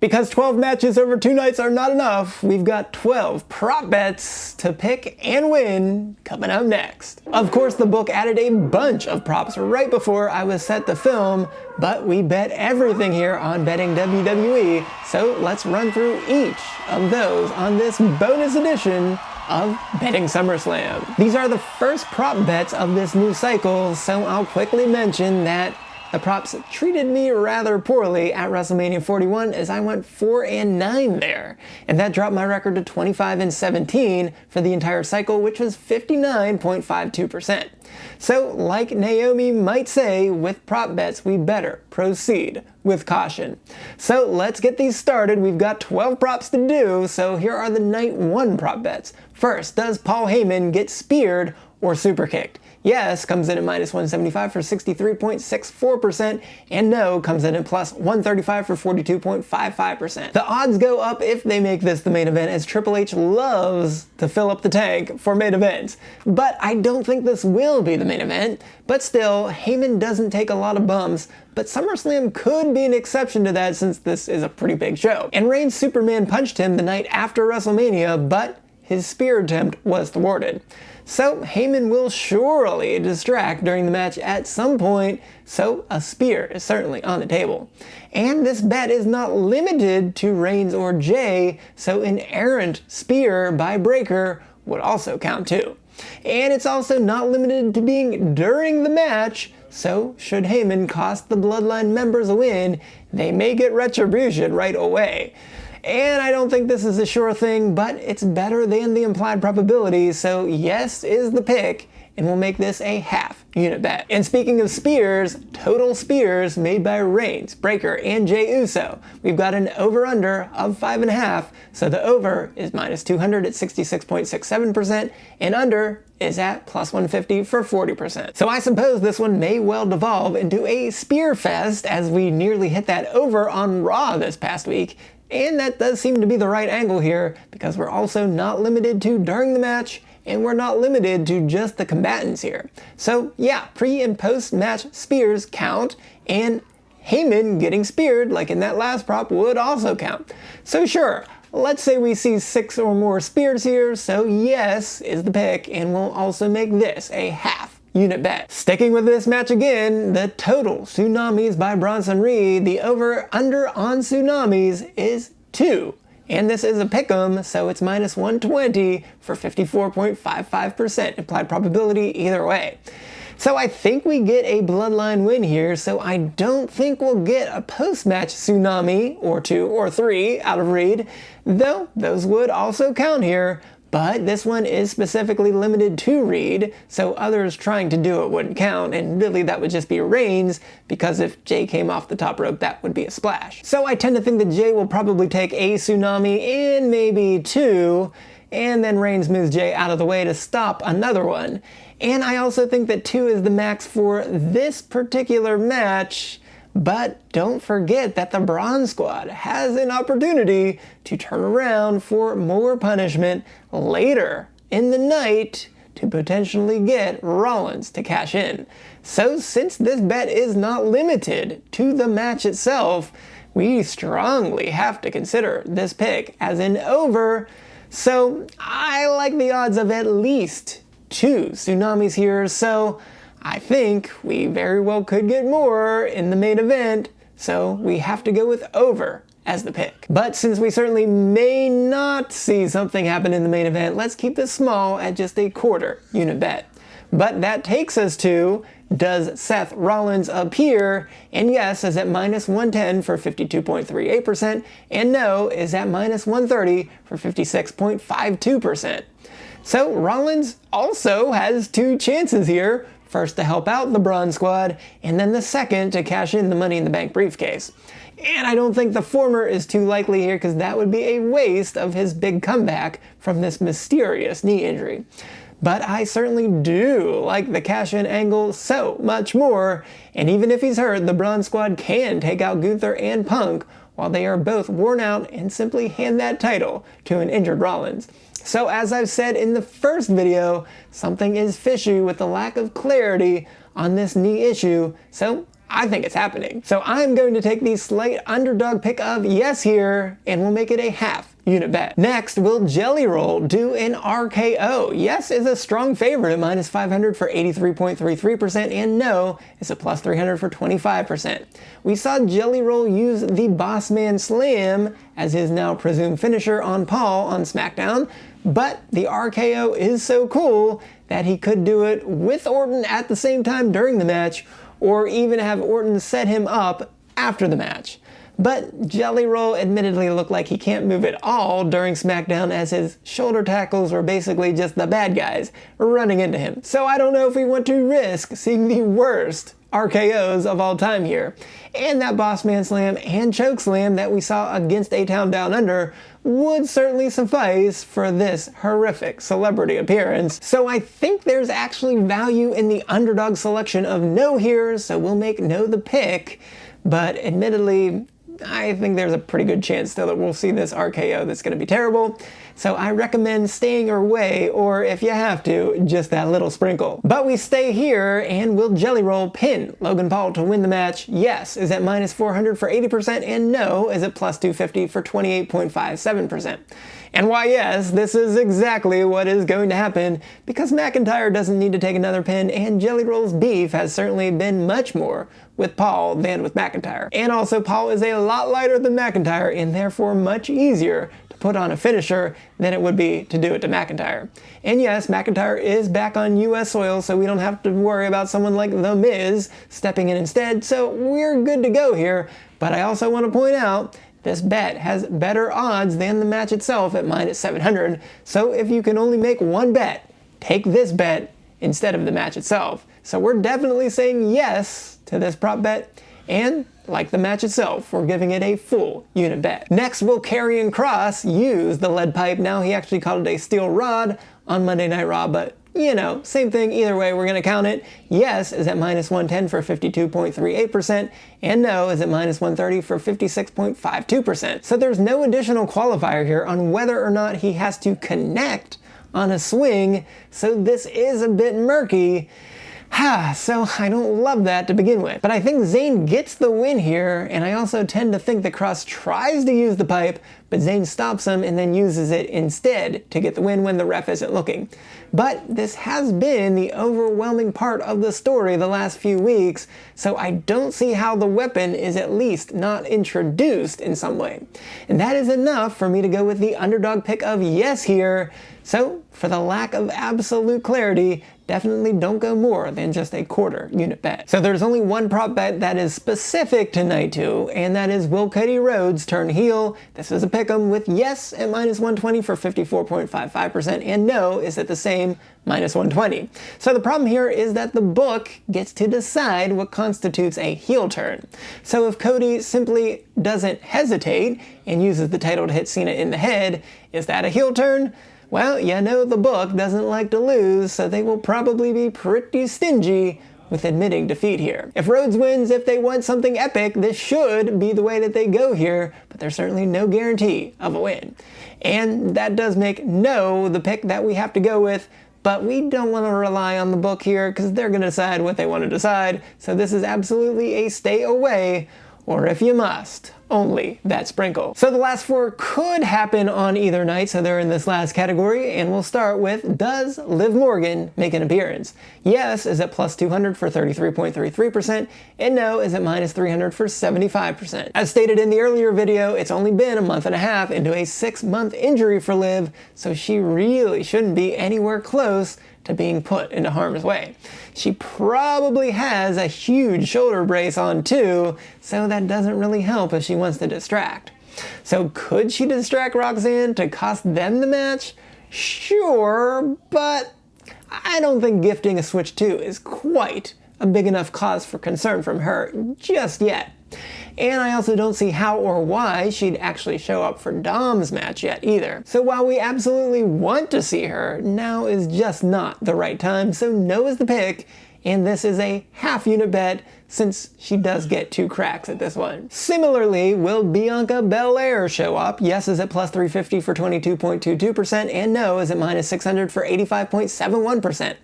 Because 12 matches over 2 nights are not enough, we've got 12 prop bets to pick and win coming up next. Of course, the book added a bunch of props right before I was set to film, but we bet everything here on Betting WWE, so let's run through each of those on this bonus edition of Betting SummerSlam. These are the first prop bets of this new cycle, so I'll quickly mention that the props treated me rather poorly at WrestleMania 41 as I went 4-9 there, and that dropped my record to 25-17 for the entire cycle, which was 59.52%. So, like Naomi might say, with prop bets we better proceed with caution. So let's get these started. We've got 12 props to do, so here are the night 1 prop bets. First, does Paul Heyman get speared or super kicked? Yes comes in at -175 for 63.64%, and no comes in at +135 for 42.55%. The odds go up if they make this the main event, as Triple H loves to fill up the tank for main events. But I don't think this will be the main event. But still, Heyman doesn't take a lot of bumps, but SummerSlam could be an exception to that since this is a pretty big show. And Reigns Superman punched him the night after WrestleMania, but his spear attempt was thwarted. So Heyman will surely distract during the match at some point, so a spear is certainly on the table. And this bet is not limited to Reigns or Jay, so an errant spear by Breaker would also count too. And it's also not limited to being during the match, so should Heyman cost the Bloodline members a win, they may get retribution right away. And I don't think this is a sure thing, but it's better than the implied probability, so yes is the pick, and we'll make this a half unit bet. And speaking of spears, total spears made by Reigns, Breaker, and Jey Uso. We've got an over-under of 5.5, so the over is -200 at 66.67%, and under is at +150 for 40%. So I suppose this one may well devolve into a spear fest, as we nearly hit that over on Raw this past week. And that does seem to be the right angle here, because we're also not limited to during the match, and we're not limited to just the combatants here. So yeah, pre and post match spears count, and Heyman getting speared, like in that last prop, would also count. So sure, let's say we see 6 or more spears here, so yes is the pick, and we'll also make this a half unit bet. Sticking with this match again, the total Tsunamis by Bronson Reed, the over-under on Tsunamis is 2. And this is a pick'em, so it's -120 for 54.55%, implied probability either way. So I think we get a Bloodline win here, so I don't think we'll get a post-match Tsunami, or 2 or 3 out of Reed, though those would also count here. But this one is specifically limited to Reed, so others trying to do it wouldn't count, and really that would just be Reigns, because if Jay came off the top rope, that would be a splash. So I tend to think that Jay will probably take a Tsunami and maybe 2, and then Reigns moves Jay out of the way to stop another one. And I also think that 2 is the max for this particular match. But don't forget that the Braun Squad has an opportunity to turn around for more punishment later in the night to potentially get Rollins to cash in. So since this bet is not limited to the match itself, we strongly have to consider this pick as an over. So I like the odds of at least 2 Tsunamis here, so I think we very well could get more in the main event, so we have to go with over as the pick. But since we certainly may not see something happen in the main event, let's keep this small at just a quarter unit bet. But that takes us to, does Seth Rollins appear? And yes is at -110 for 52.38%, and no is at -130 for 56.52%. So Rollins also has 2 chances here. First to help out the Braun Squad, and then the second to cash in the Money in the Bank briefcase. And I don't think the former is too likely here, because that would be a waste of his big comeback from this mysterious knee injury. But I certainly do like the cash-in angle so much more, and even if he's hurt, the Braun Squad can take out Gunther and Punk while they are both worn out and simply hand that title to an injured Rollins. So as I've said in the first video, something is fishy with the lack of clarity on this knee issue, so I think it's happening. So I'm going to take the slight underdog pick of yes here, and we'll make it a half unit bet. Next, will Jelly Roll do an RKO? Yes is a strong favorite at minus 500 for 83.33%, and no is a plus 300 for 25%. We saw Jelly Roll use the Bossman Slam as his now presumed finisher on Paul on SmackDown, but the RKO is so cool that he could do it with Orton at the same time during the match, or even have Orton set him up after the match. But Jelly Roll admittedly looked like he can't move at all during SmackDown, as his shoulder tackles were basically just the bad guys running into him. So I don't know if we want to risk seeing the worst RKOs of all time here. And that Bossman Slam and Choke Slam that we saw against A-Town Down Under would certainly suffice for this horrific celebrity appearance. So I think there's actually value in the underdog selection of no here, so we'll make no the pick. But admittedly, I think there's a pretty good chance still that we'll see this RKO that's going to be terrible. So I recommend staying away, or if you have to, just that little sprinkle. But we stay here, and will Jelly Roll pin Logan Paul to win the match? Yes is at minus 400 for 80%, and no is at plus 250 for 28.57%. And why yes, this is exactly what is going to happen, because McIntyre doesn't need to take another pin, and Jelly Roll's beef has certainly been much more with Paul than with McIntyre. And also, Paul is a lot lighter than McIntyre, and therefore much easier to put on a finisher than it would be to do it to McIntyre. And yes, McIntyre is back on US soil, so we don't have to worry about someone like The Miz stepping in instead, so we're good to go here. But I also want to point out, this bet has better odds than the match itself at minus 700, so if you can only make one bet, take this bet instead of the match itself. So we're definitely saying yes to this prop bet, and like the match itself, we're giving it a full unit bet. Next, will Karrion Kross use the lead pipe? Now, he actually called it a steel rod on Monday Night Raw, but you know, same thing either way, we're going to count it. Yes is at minus 110 for 52.38%, and no is at minus 130 for 56.52%. So there's no additional qualifier here on whether or not he has to connect on a swing, so this is a bit murky. So I don't love that to begin with. But I think Zayn gets the win here, and I also tend to think that Kross tries to use the pipe, but Zayn stops him and then uses it instead to get the win when the ref isn't looking. But this has been the overwhelming part of the story the last few weeks, so I don't see how the weapon is at least not introduced in some way. And that is enough for me to go with the underdog pick of yes here. So, for the lack of absolute clarity, definitely don't go more than just a quarter unit bet. So there's only one prop bet that is specific to night 2, and that is, will Cody Rhodes turn heel? This is a pick'em with yes at minus 120 for 54.55%, and no is at the same minus 120. So the problem here is that the book gets to decide what constitutes a heel turn. So if Cody simply doesn't hesitate and uses the title to hit Cena in the head, is that a heel turn? Well, you know the book doesn't like to lose, so they will probably be pretty stingy with admitting defeat here. If Rhodes wins, if they want something epic, this should be the way that they go here, but there's certainly no guarantee of a win. And that does make no the pick that we have to go with, but we don't want to rely on the book here because they're going to decide what they want to decide, so this is absolutely a stay away, or if you must, only that sprinkle. So the last 4 could happen on either night, so they're in this last category, and we'll start with, does Liv Morgan make an appearance? Yes is at plus 200 for 33.33%, and no is at minus 300 for 75%. As stated in the earlier video, it's only been a month and a half into a 6-month injury for Liv, so she really shouldn't be anywhere close to being put into harm's way. She probably has a huge shoulder brace on too, so that doesn't really help if she wants to distract. So could she distract Roxanne to cost them the match? Sure, but I don't think gifting a Switch 2 is quite a big enough cause for concern from her just yet. And I also don't see how or why she'd actually show up for Dom's match yet either. So while we absolutely want to see her, now is just not the right time, so no is the pick, and this is a half unit bet since she does get 2 cracks at this one. Similarly, will Bianca Belair show up? Yes is at plus 350 for 22.22%, and no is at minus 600 for 85.71%.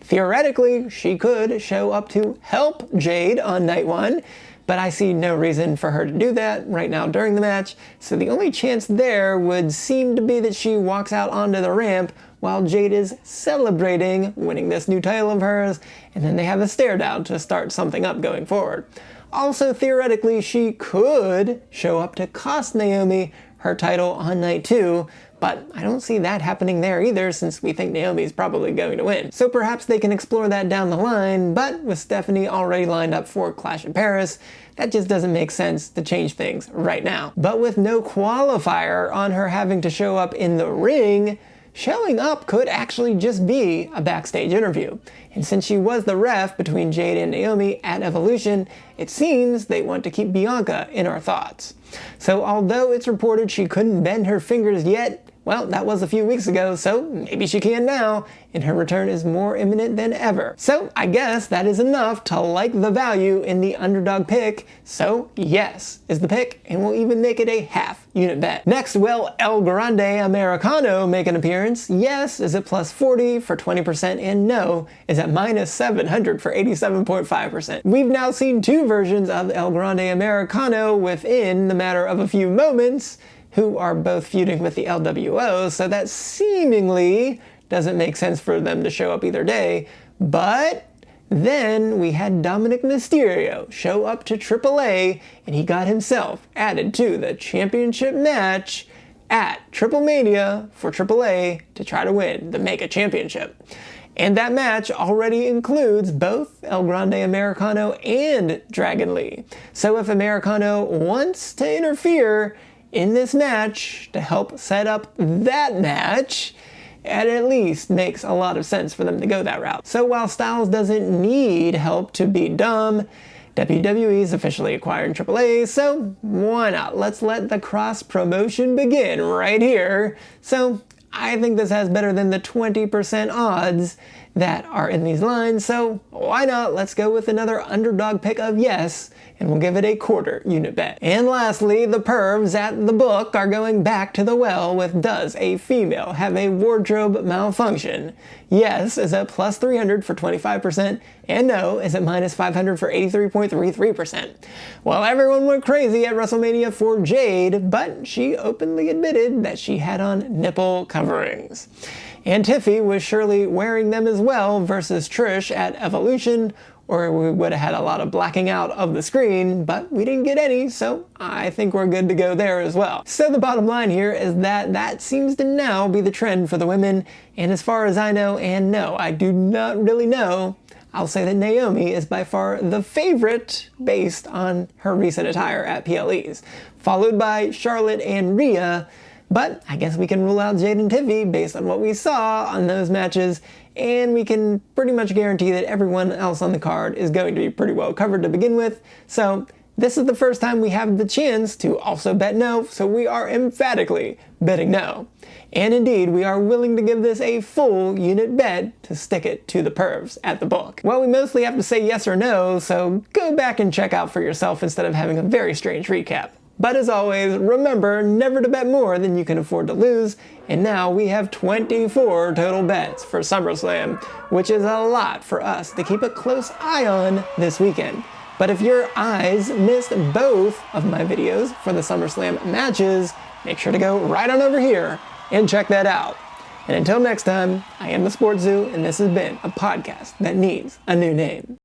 Theoretically, she could show up to help Jade on night 1, but I see no reason for her to do that right now during the match, so the only chance there would seem to be that she walks out onto the ramp while Jade is celebrating winning this new title of hers, and then they have a stare down to start something up going forward. Also, theoretically, she could show up to cost Naomi her title on night 2, but I don't see that happening there either since we think Naomi's probably going to win. So perhaps they can explore that down the line, but with Stephanie already lined up for Clash in Paris, that just doesn't make sense to change things right now. But with no qualifier on her having to show up in the ring, showing up could actually just be a backstage interview. And since she was the ref between Jade and Naomi at Evolution, it seems they want to keep Bianca in our thoughts. So although it's reported she couldn't bend her fingers yet, well, that was a few weeks ago, so maybe she can now, and her return is more imminent than ever. So I guess that is enough to like the value in the underdog pick, so yes is the pick, and we'll even make it a half unit bet. Next, will El Grande Americano make an appearance? Yes is at plus 40 for 20%, and no is at minus 700 for 87.5%. We've now seen 2 versions of El Grande Americano within the matter of a few moments, who are both feuding with the LWO, so that seemingly doesn't make sense for them to show up either day. But then we had Dominic Mysterio show up to AAA, and he got himself added to the championship match at Triple Mania for AAA to try to win the Mega Championship. And that match already includes both El Grande Americano and Dragon Lee. So if Americano wants to interfere in this match to help set up that match, it at least makes a lot of sense for them to go that route. So while Styles doesn't need help to beat Dom, WWE is officially acquiring AAA, so why not? Let's let the Kross promotion begin right here. So I think this has better than the 20% odds that are in these lines, so why not? Let's go with another underdog pick of yes, and we'll give it a quarter unit bet. And lastly, the pervs at the book are going back to the well with does a female have a wardrobe malfunction? Yes is at plus 300 for 25%, and no is at minus 500 for 83.33%. Well, everyone went crazy at WrestleMania for Jade, but she openly admitted that she had on nipple coverings. And Tiffy was surely wearing them as well versus Trish at Evolution, or we would have had a lot of blacking out of the screen, but we didn't get any, so I think we're good to go there as well. So the bottom line here is that seems to now be the trend for the women, and as far as I know, and no, I do not really know, I'll say that Naomi is by far the favorite based on her recent attire at PLEs, followed by Charlotte and Rhea. But I guess we can rule out Jade and Tiffy based on what we saw on those matches, and we can pretty much guarantee that everyone else on the card is going to be pretty well covered to begin with. So this is the first time we have the chance to also bet no, so we are emphatically betting no. And indeed, we are willing to give this a full unit bet to stick it to the pervs at the book. Well, we mostly have to say yes or no, so go back and check out for yourself instead of having a very strange recap. But as always, remember never to bet more than you can afford to lose, and now we have 24 total bets for SummerSlam, which is a lot for us to keep a close eye on this weekend. But if your eyes missed both of my videos for the SummerSlam matches, make sure to go right on over here and check that out. And until next time, I am the SportsZu, and this has been a podcast that needs a new name.